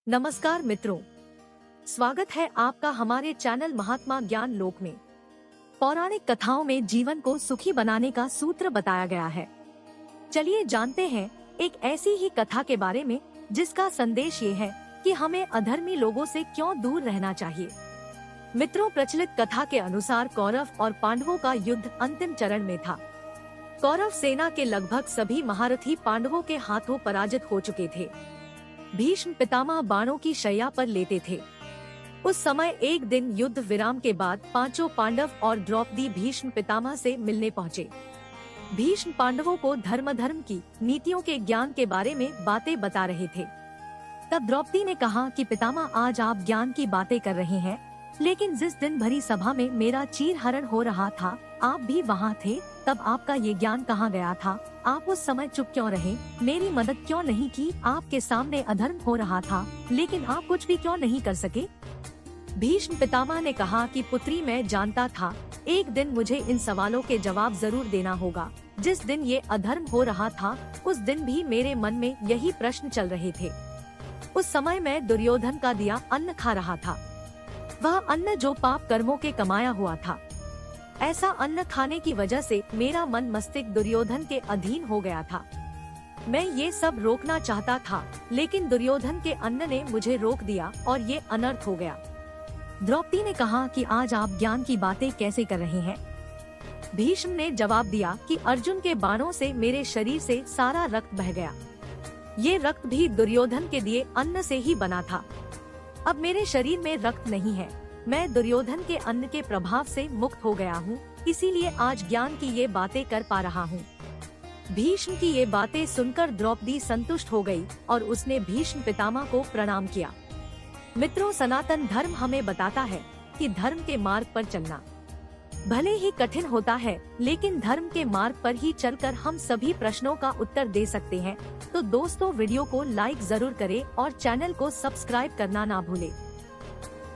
नमस्कार मित्रों, स्वागत है आपका हमारे चैनल महात्मा ज्ञान लोक में। पौराणिक कथाओं में जीवन को सुखी बनाने का सूत्र बताया गया है। चलिए जानते हैं एक ऐसी ही कथा के बारे में जिसका संदेश ये है कि हमें अधर्मी लोगों से क्यों दूर रहना चाहिए। मित्रों, प्रचलित कथा के अनुसार कौरव और पांडवों का युद्ध अंतिम चरण में था। कौरव सेना के लगभग सभी महारथी पांडवों के हाथों पराजित हो चुके थे। भीष्म पितामह बाणों की शैया पर लेटे थे। उस समय एक दिन युद्ध विराम के बाद पांचों पांडव और द्रौपदी भीष्म पितामह से मिलने पहुँचे। भीष्म पांडवों को धर्म की नीतियों के ज्ञान के बारे में बातें बता रहे थे। तब द्रौपदी ने कहा कि पितामह, आज आप ज्ञान की बातें कर रहे हैं, लेकिन जिस दिन भरी सभा में मेरा चीरहरण हो रहा था, आप भी वहाँ थे, तब आपका ये ज्ञान कहाँ गया था? आप उस समय चुप क्यों रहे? मेरी मदद क्यों नहीं की? आपके सामने अधर्म हो रहा था, लेकिन आप कुछ भी क्यों नहीं कर सके? भीष्म पितामह ने कहा कि पुत्री, मैं जानता था एक दिन मुझे इन सवालों के जवाब जरूर देना होगा। जिस दिन ये अधर्म हो रहा था, उस दिन भी मेरे मन में यही प्रश्न चल रहे थे। उस समय मैं दुर्योधन का दिया अन्न खा रहा था, वह अन्न जो पाप कर्मों के कमाया हुआ था। ऐसा अन्न खाने की वजह से मेरा मन मस्तिष्क दुर्योधन के अधीन हो गया था। मैं ये सब रोकना चाहता था, लेकिन दुर्योधन के अन्न ने मुझे रोक दिया और ये अनर्थ हो गया। द्रौपदी ने कहा कि आज आप ज्ञान की बातें कैसे कर रहे हैं? भीष्म ने जवाब दिया कि अर्जुन के बाणों से मेरे शरीर से सारा रक्त बह गया। ये रक्त भी दुर्योधन के दिए अन्न से ही बना था। अब मेरे शरीर में रक्त नहीं है, मैं दुर्योधन के अन्न के प्रभाव से मुक्त हो गया हूँ, इसीलिए आज ज्ञान की ये बातें कर पा रहा हूँ। भीष्म की ये बातें सुनकर द्रौपदी संतुष्ट हो गई और उसने भीष्म पितामह को प्रणाम किया। मित्रों, सनातन धर्म हमें बताता है कि धर्म के मार्ग पर चलना भले ही कठिन होता है, लेकिन धर्म के मार्ग पर ही चलकर हम सभी प्रश्नों का उत्तर दे सकते हैं। तो दोस्तों, वीडियो को लाइक जरूर करें और चैनल को सब्सक्राइब करना ना भूलें।